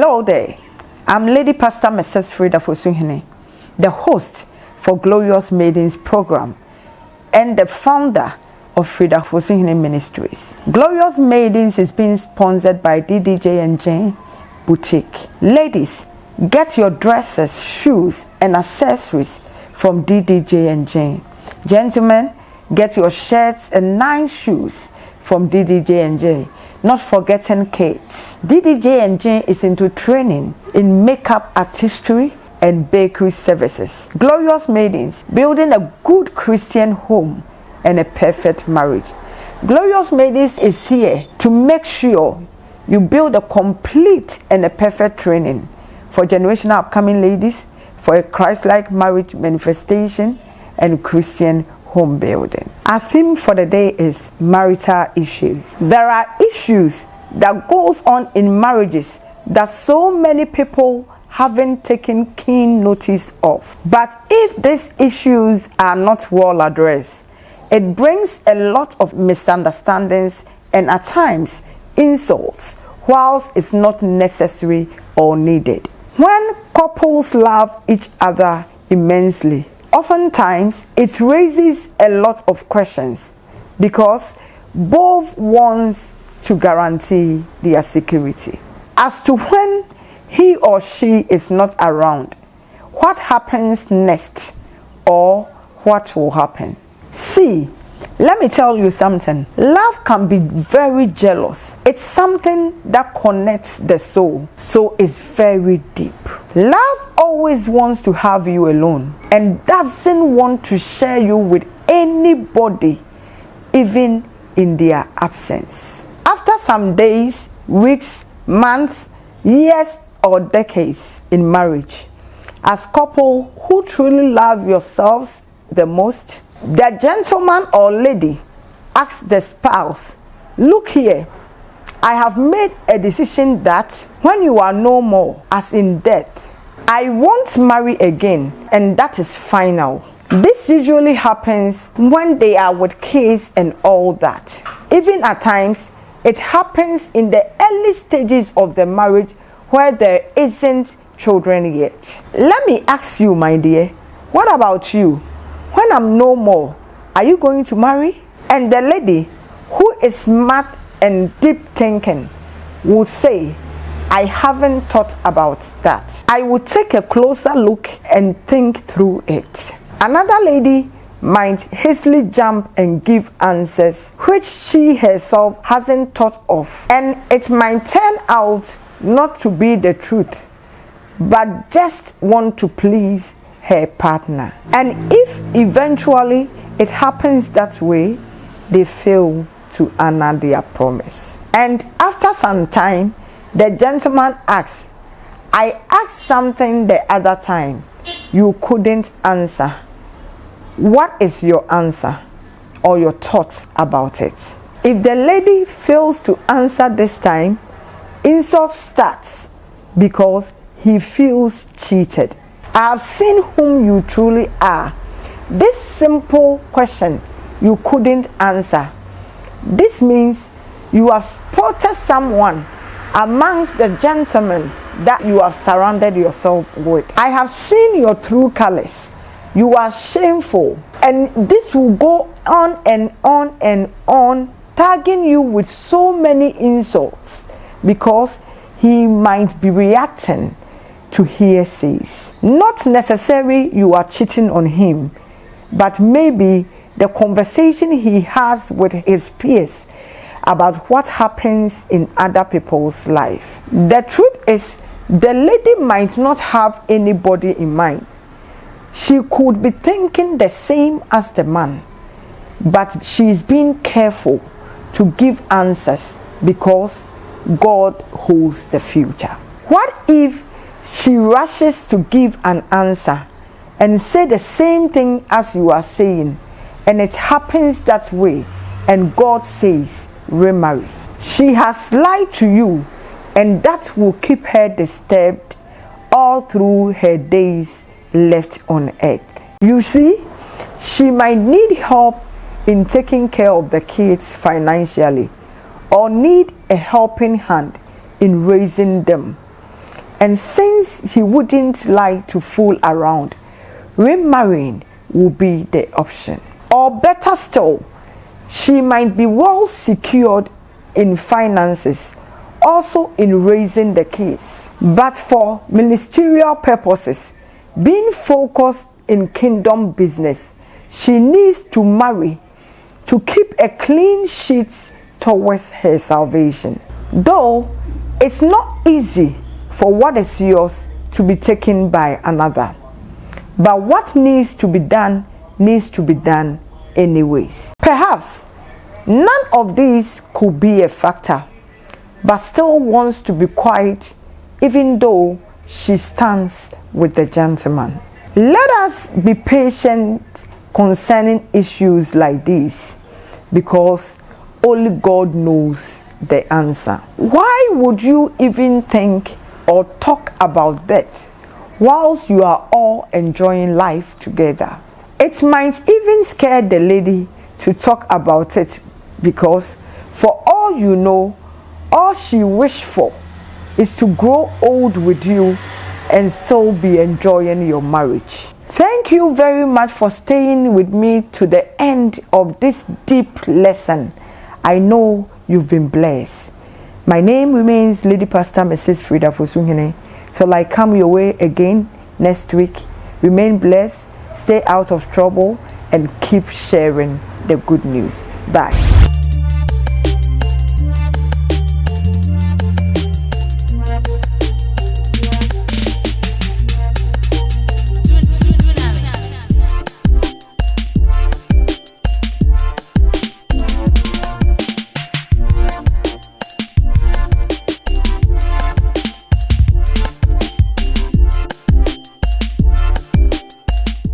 Hello there, I'm Lady Pastor Mrs. Frida Fosunhene, the host for Glorious Maidens program and the founder of Frida Fosunhene Ministries. Glorious Maidens is being sponsored by DDJ and Jane Boutique. Ladies, get your dresses, shoes and accessories from DDJ and Jane. Gentlemen, get your shirts and nice shoes from DDJ and Jane. Not forgetting kids. DDJ and Jane is into training in makeup artistry and bakery services. Glorious Maidens, building a good Christian home and a perfect marriage. Glorious Maidens is here to make sure you build a complete and a perfect training for generational upcoming ladies, for a Christ-like marriage manifestation and Christian home building. Our theme for the day is marital issues. There are issues that goes on in marriages that so many people haven't taken keen notice of. But if these issues are not well addressed, it brings a lot of misunderstandings and at times insults, whilst it's not necessary or needed. When couples love each other immensely, oftentimes it raises a lot of questions because both want to guarantee their security. As to when he or she is not around, what happens next or what will happen? See, let me tell you something. Love can be very jealous. It's something that connects the soul, so it's very deep. Love always wants to have you alone and doesn't want to share you with anybody, even in their absence. After some days, weeks, months, years, or decades in marriage, as couple who truly love yourselves the most, the gentleman or lady asks the spouse, "Look here, I have made a decision that when you are no more, as in death, I won't marry again, and that is final." This usually happens when they are with kids and all that. Even at times, it happens in the early stages of the marriage where there isn't children yet. Let me ask you, my dear, what about you? When I'm no more, are you going to marry? And the lady who is smart and deep thinking would say, "I haven't thought about that. I will take a closer look and think through it." Another lady might hastily jump and give answers which she herself hasn't thought of, and it might turn out not to be the truth, but just want to please her partner. And if eventually it happens that way, they fail to honor their promise. And after some time, the gentleman asks, "I asked something the other time, you couldn't answer. What is your answer or your thoughts about it?" If the lady fails to answer this time, insult starts because he feels cheated. "I have seen whom you truly are. This simple question you couldn't answer. This means you have spotted someone amongst the gentlemen that you have surrounded yourself with. I have seen your true colors. You are shameful." And this will go on and on and on, tagging you with so many insults because he might be reacting to hearsays. Not necessarily you are cheating on him, but maybe the conversation he has with his peers about what happens in other people's life. The truth is, the lady might not have anybody in mind. She could be thinking the same as the man, but she is being careful to give answers because God holds the future. What if she rushes to give an answer and say the same thing as you are saying, and it happens that way, and God says, "Remarry"? She has lied to you, and that will keep her disturbed all through her days left on earth. You see, she might need help in taking care of the kids financially, or need a helping hand in raising them. And since he wouldn't like to fool around, remarrying will be the option. Or better still, she might be well secured in finances, also in raising the kids. But for ministerial purposes, being focused in kingdom business, she needs to marry to keep a clean sheet towards her salvation. Though it's not easy for what is yours to be taken by another, but what needs to be done anyways. Perhaps none of these could be a factor, but still wants to be quiet even though she stands with the gentleman. Let us be patient concerning issues like these, because only God knows the answer. Why would you even think or talk about death whilst you are all enjoying life together? It might even scare the lady to talk about it, because for all you know, all she wished for is to grow old with you and still be enjoying your marriage. Thank you very much for staying with me to the end of this deep lesson. I know you've been blessed. My name remains Lady Pastor Mrs. Frida Fosunhene. Till I come your way again next week, remain blessed, stay out of trouble, and keep sharing the good news. Bye.